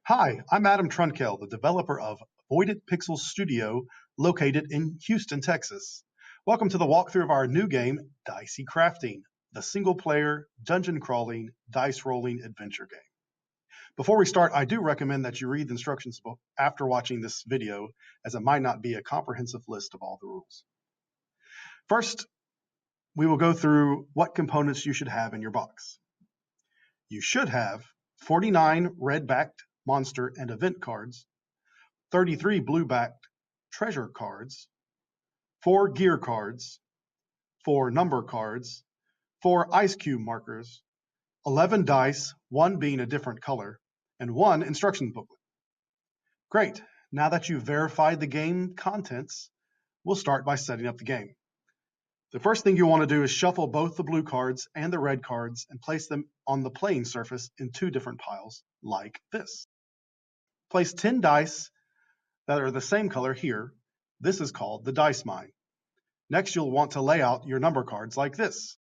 Hi, I'm Adam Trunkel, the developer of Voided Pixels Studio, located in Houston, Texas. Welcome to the walkthrough of our new game, Dicey Crafting, the single-player, dungeon-crawling, dice-rolling adventure game. Before we start, I do recommend that you read the instructions book after watching this video, as it might not be a comprehensive list of all the rules. First, we will go through what components you should have in your box. You should have 49 red-backed monster and event cards, 33 blue-backed treasure cards, 4 gear cards, 4 number cards, 4 ice cube markers, 11 dice, 1 being a different color, and 1 instruction booklet. Great. Now that you've verified the game contents, we'll start by setting up the game. The first thing you want to do is shuffle both the blue cards and the red cards and place them on the playing surface in 2 different piles, like this. Place 10 dice that are the same color here. This is called the dice mine. Next, you'll want to lay out your number cards like this.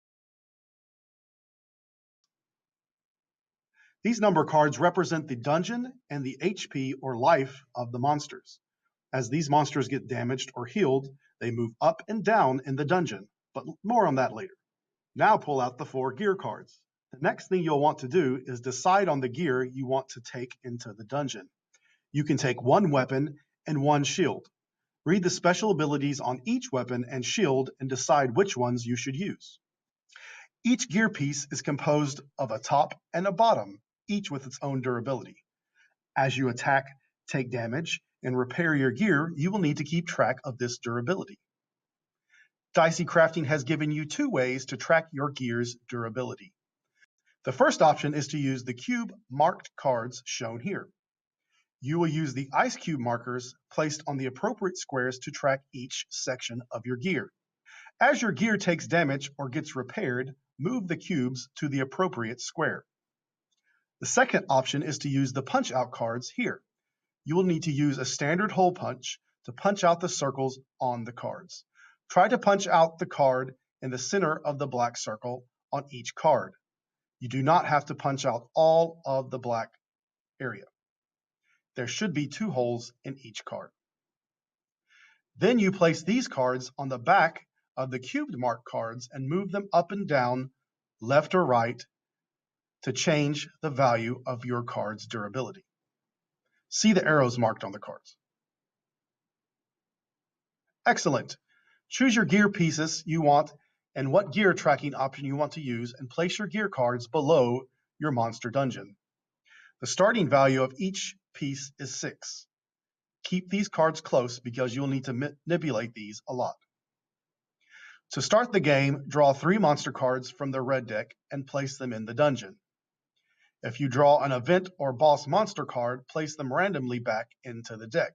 These number cards represent the dungeon and the HP or life of the monsters. As these monsters get damaged or healed, they move up and down in the dungeon, but more on that later. Now pull out the 4 gear cards. The next thing you'll want to do is decide on the gear you want to take into the dungeon. You can take 1 weapon and 1 shield. Read the special abilities on each weapon and shield and decide which ones you should use. Each gear piece is composed of a top and a bottom, each with its own durability. As you attack, take damage, and repair your gear, you will need to keep track of this durability. Dicey Crafting has given you 2 ways to track your gear's durability. The first option is to use the cube marked cards shown here. You will use the ice cube markers placed on the appropriate squares to track each section of your gear. As your gear takes damage or gets repaired, move the cubes to the appropriate square. The second option is to use the punch out cards here. You will need to use a standard hole punch to punch out the circles on the cards. Try to punch out the card in the center of the black circle on each card. You do not have to punch out all of the black area. There should be 2 holes in each card. Then you place these cards on the back of the cubed marked cards and move them up and down, left or right, to change the value of your card's durability. See the arrows marked on the cards. Excellent. Choose your gear pieces you want and what gear tracking option you want to use, and place your gear cards below your monster dungeon. The starting value of each piece is 6. Keep these cards close because you'll need to manipulate these a lot. To start the game, draw 3 monster cards from the red deck and place them in the dungeon. If you draw an event or boss monster card, place them randomly back into the deck.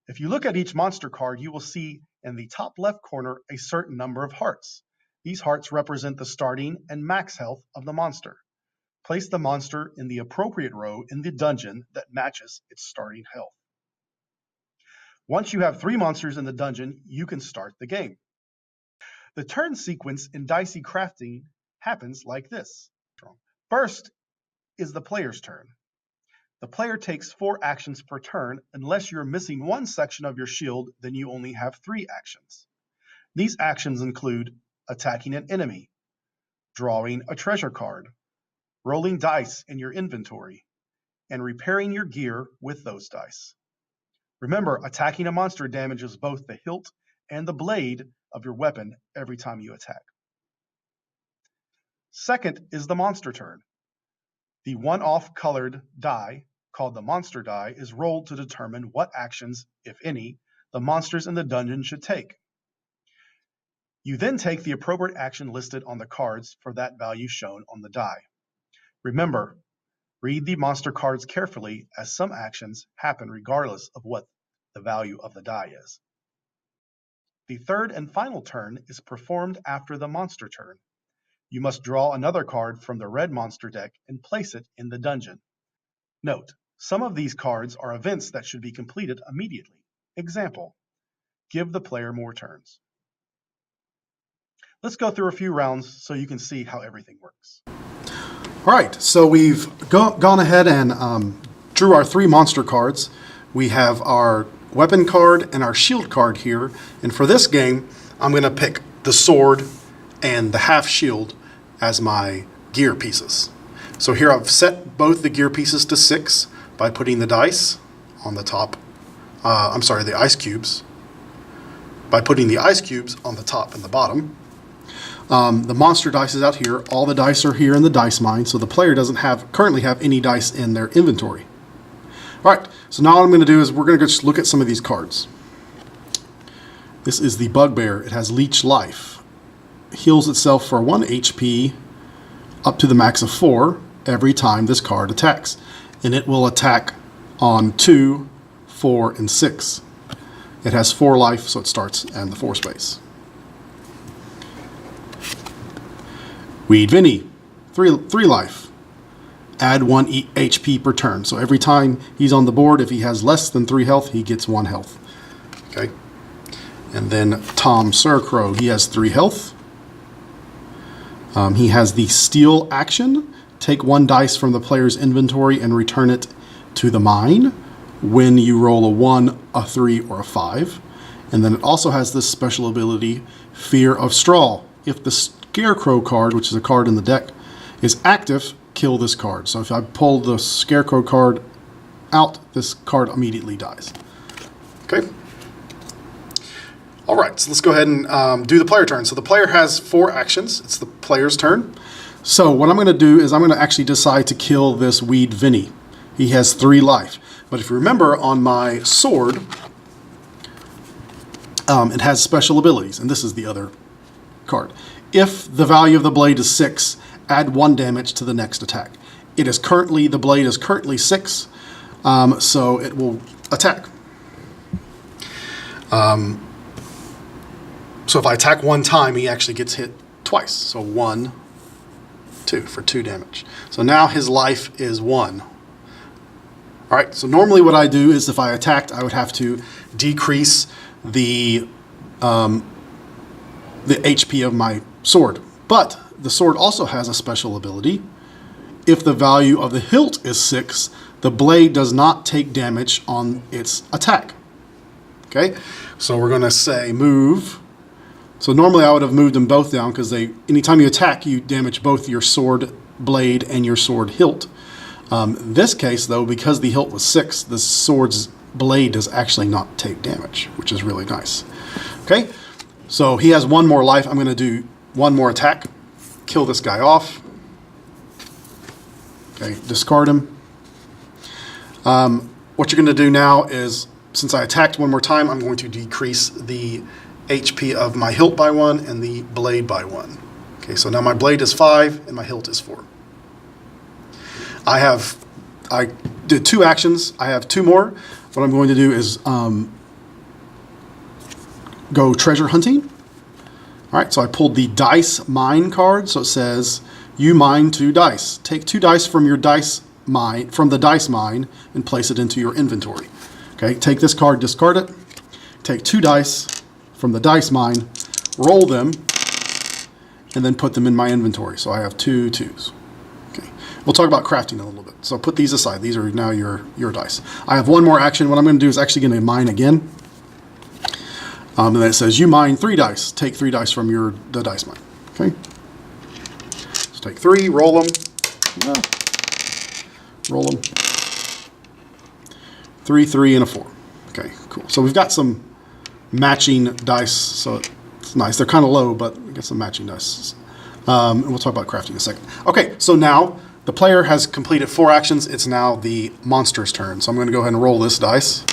If you look at each monster card, you will see in the top left corner a certain number of hearts. These hearts represent the starting and max health of the monster. Place the monster in the appropriate row in the dungeon that matches its starting health. Once you have 3 monsters in the dungeon, you can start the game. The turn sequence in Dicey Crafting happens like this. First is the player's turn. The player takes 4 actions per turn. Unless you're missing 1 section of your shield, then you only have 3 actions. These actions include attacking an enemy, drawing a treasure card, rolling dice in your inventory, and repairing your gear with those dice. Remember, attacking a monster damages both the hilt and the blade of your weapon every time you attack. Second is the monster turn. The one-off colored die, called the monster die, is rolled to determine what actions, if any, the monsters in the dungeon should take. You then take the appropriate action listed on the cards for that value shown on the die. Remember, read the monster cards carefully, as some actions happen regardless of what the value of the die is. The third and final turn is performed after the monster turn. You must draw another card from the red monster deck and place it in the dungeon. Note, some of these cards are events that should be completed immediately. Example, give the player more turns. Let's go through a few rounds so you can see how everything works. All right, so we've gone ahead and drew our 3 monster cards. We have our weapon card and our shield card here. And for this game, I'm going to pick the sword and the half shield as my gear pieces. So here I've set both the gear pieces to 6 by putting the dice on the top. The ice cubes. By putting the ice cubes on the top and the bottom. The monster dice is out here. All the dice are here in the dice mine, so the player doesn't currently have any dice in their inventory. All right, so now what I'm going to do is we're going to just look at some of these cards. This is the Bugbear. It has Leech Life. Heals itself for 1 HP up to the max of 4 every time this card attacks. And it will attack on 2, 4, and 6. It has 4 life, so it starts in the 4 space. Weed Vinny, 3 life. Add 1 HP per turn. So every time he's on the board, if he has less than 3 health, he gets 1 health. Okay. And then Tom Surcrow, he has 3 health. He has the steal action. Take 1 dice from the player's inventory and return it to the mine when you roll a 1, a 3, or a 5. And then it also has this special ability, Fear of Straw. If the Scarecrow card, which is a card in the deck, is active, kill this card. So if I pull the Scarecrow card out, this card immediately dies. Okay. All right, so let's go ahead and do the player turn. So the player has 4 actions. It's the player's turn. So what I'm going to do is I'm going to actually decide to kill this Weed Vinny. He has 3 life. But if you remember, on my sword, it has special abilities, and this is the other card. If the value of the blade is 6, add 1 damage to the next attack. The blade is currently 6, so it will attack. So if I attack 1 time, he actually gets hit twice. So 1, 2 for 2 damage. So now his life is 1. All right, so normally what I do is if I attacked, I would have to decrease the HP of my sword. But the sword also has a special ability. If the value of the hilt is 6, the blade does not take damage on its attack. Okay, so we're going to say move. So normally I would have moved them both down because anytime you attack, you damage both your sword blade and your sword hilt. In this case, though, because the hilt was 6, the sword's blade does actually not take damage, which is really nice. Okay, so he has 1 more life. I'm going to do 1 more attack. Kill this guy off. Okay, discard him. What you're going to do now is, since I attacked 1 more time, I'm going to decrease the HP of my hilt by 1 and the blade by 1. Okay, so now my blade is 5 and my hilt is 4. I did 2 actions. I have 2 more. What I'm going to do is go treasure hunting. All right, so I pulled the dice mine card. So it says you mine 2 dice. Take 2 dice from your dice mine, from the dice mine, and place it into your inventory. Okay, take this card, discard it. Take 2 dice from the dice mine, roll them, and then put them in my inventory. So I have 2 2s. Okay, we'll talk about crafting in a little bit. So put these aside. These are now your dice. I have 1 more action. What I'm going to do is actually going to mine again. And then it says you mine 3 dice. Take 3 dice from the dice mine. Okay. So take 3, roll them. Roll them. 3, 3, and a 4. Okay, cool. So we've got some matching dice, so it's nice. They're kind of low, but we get some matching dice. And we'll talk about crafting in a second. Okay, so now the player has completed 4 actions. It's now the monster's turn. So I'm going to go ahead and roll this dice.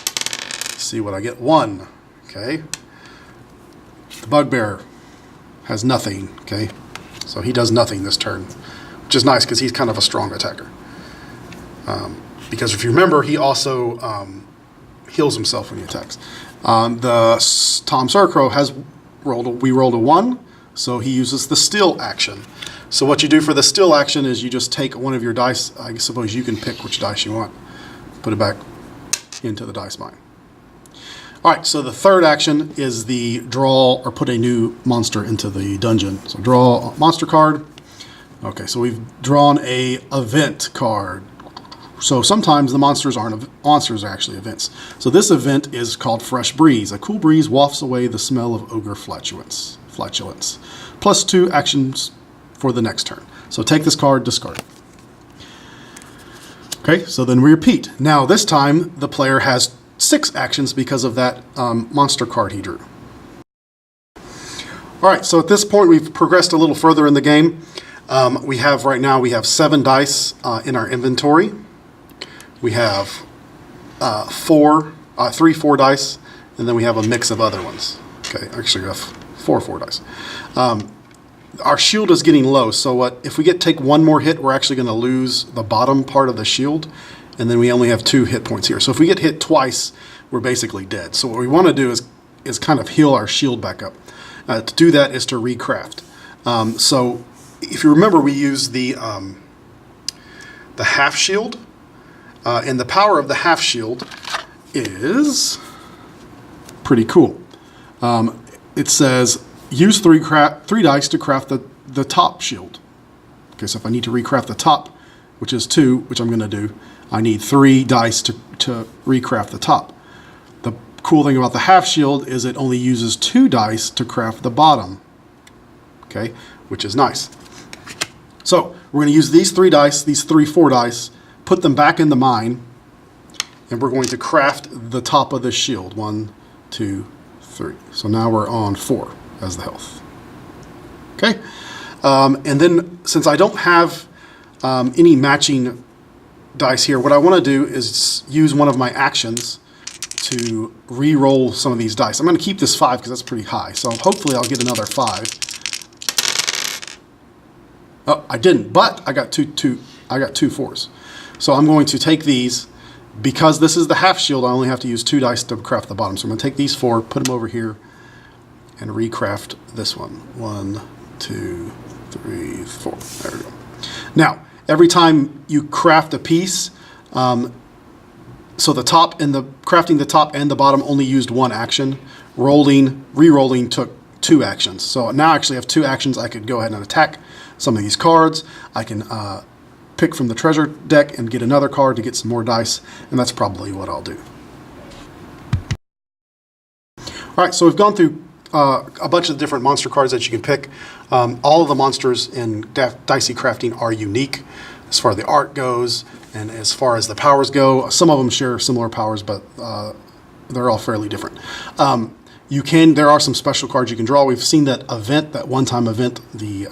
See what I get. 1. Okay. The Bugbear has nothing. Okay. So he does nothing this turn, which is nice because he's kind of a strong attacker. Because if you remember, he also heals himself when he attacks. The Tom Surcrow has we rolled a 1, so he uses the steal action. So what you do for the steal action is you just take 1 of your dice. I suppose you can pick which dice you want. Put it back into the dice mine. All right, so the third action is the draw or put a new monster into the dungeon. So draw a monster card, Okay, so we've drawn a event card. So sometimes the monsters aren't monsters, are actually events. So this event is called Fresh Breeze. A cool breeze wafts away the smell of ogre flatulence. Plus 2 actions for the next turn. So take this card, discard it. Okay, so then we repeat. Now this time the player has 6 actions because of that monster card he drew. All right, so at this point we've progressed a little further in the game. We have 7 dice in our inventory. We have 3 4 dice, and then we have a mix of other ones. Okay, actually we have 4 dice. Our shield is getting low, so if we take one more hit, we're actually going to lose the bottom part of the shield, and then we only have 2 hit points here. So if we get hit twice, we're basically dead. So what we want to do is kind of heal our shield back up. To do that is to recraft. So if you remember, we use the half shield, and the power of the half shield is pretty cool. It says use 3 dice to craft the top shield. Okay, so if I need to recraft the top, which is 2, which I'm going to do, I need 3 dice to recraft the top. The cool thing about the half shield is it only uses 2 dice to craft the bottom. Okay, which is nice. So we're going to use these 3 dice, these 4 dice, put them back in the mine, and we're going to craft the top of the shield. 1, 2, 3. So now we're on 4 as the health. Okay, and then since I don't have any matching dice here, what I want to do is use one of my actions to re-roll some of these dice. I'm going to keep this 5 because that's pretty high. So hopefully I'll get another 5. Oh, I didn't, but I got two 4s. So I'm going to take these. Because this is the half shield, I only have to use 2 dice to craft the bottom. So I'm going to take these 4, put them over here, and recraft this one. 1, 2, 3, 4. There we go. Now, every time you craft a piece, so the top and crafting the top and the bottom only used 1 action. Re-rolling took 2 actions. So now I actually have 2 actions. I could go ahead and attack some of these cards. I can pick from the treasure deck and get another card to get some more dice, and that's probably what I'll do. All right, so we've gone through a bunch of different monster cards that you can pick. All of the monsters in Dicey crafting are unique as far as the art goes and as far as the powers go. Some of them share similar powers, but they're all fairly different. There are some special cards you can draw. We've seen that one-time event, the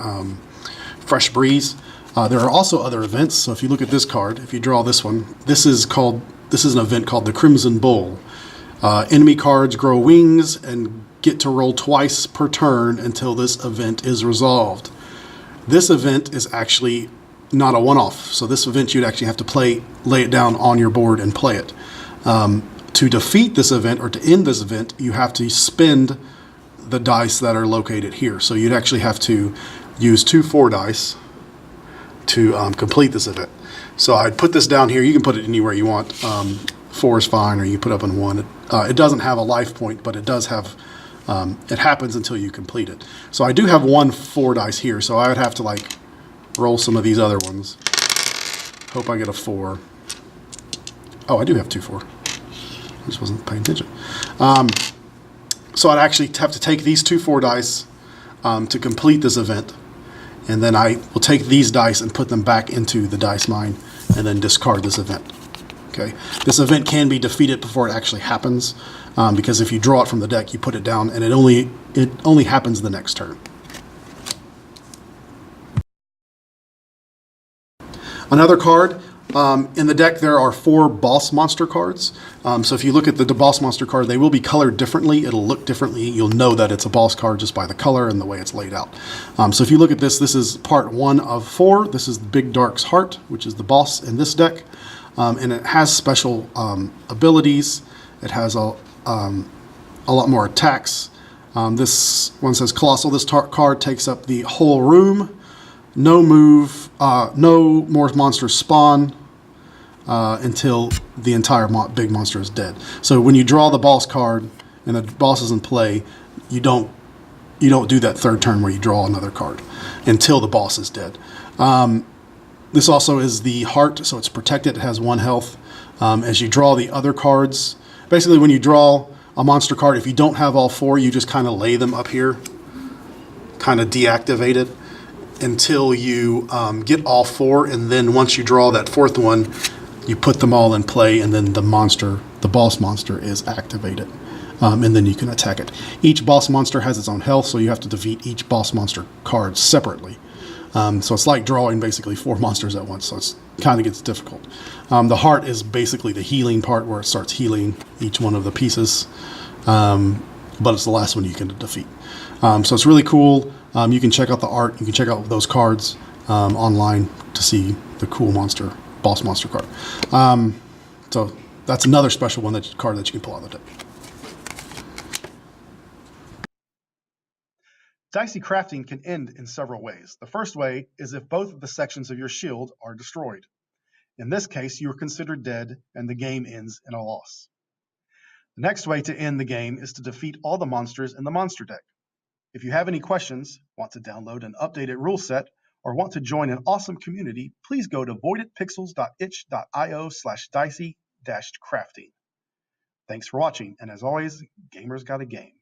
Fresh Breeze. There are also other events. So if you look at this card, if you draw this one, this is an event called the Crimson Bull. Enemy cards grow wings and get to roll twice per turn until this event is resolved. This event is actually not a one-off. So this event you'd actually have to lay it down on your board and play it. To defeat this event or to end this event, you have to spend the dice that are located here. So you'd actually have to use 2 4 dice to complete this event. So I'd put this down here. You can put it anywhere you want. 4 is fine, or you can put it up on 1. It doesn't have a life point, but it does have, it happens until you complete it. So I do have 1 4 dice here, so I would have to roll some of these other ones. Hope I get a 4. Oh, I do have 2 4. I just wasn't paying attention. So I'd actually have to take these 2 4 dice to complete this event. And then I will take these dice and put them back into the dice mine and then discard this event. Okay. This event can be defeated before it actually happens, because if you draw it from the deck, you put it down, and it only happens the next turn. Another card. In the deck, there are 4 boss monster cards. So if you look at the boss monster card, they will be colored differently. It'll look differently. You'll know that it's a boss card just by the color and the way it's laid out. So if you look at this is part 1 of 4. This is the Big Dark's Heart, which is the boss in this deck. And it has special abilities. It has a lot more attacks. This one says Colossal. This card takes up the whole room. No more monsters spawn until the entire big monster is dead. So when you draw the boss card and the boss is in play, you don't do that 3rd turn where you draw another card until the boss is dead. This also is the heart, so it's protected. It has 1 health. As you draw the other cards, basically when you draw a monster card, if you don't have all 4, you just kind of lay them up here, kind of deactivate it until you get all 4, and then once you draw that 4th one, you put them all in play, and then the boss monster is activated. And then you can attack it. Each boss monster has its own health, so you have to defeat each boss monster card separately. So it's like drawing basically 4 monsters at once, so it kind of gets difficult. The heart is basically the healing part where it starts healing each one of the pieces, but it's the last one you can defeat. So it's really cool. You can check out the art. You can check out those cards online to see the cool boss monster card. So that's another special card that you can pull out of the deck. Dicey crafting can end in several ways. The first way is if both of the sections of your shield are destroyed. In this case, you are considered dead and the game ends in a loss. The next way to end the game is to defeat all the monsters in the monster deck. If you have any questions, want to download an updated rule set, or want to join an awesome community, please go to voidedpixels.itch.io/dicey-crafting. Thanks for watching, and as always, gamers got a game.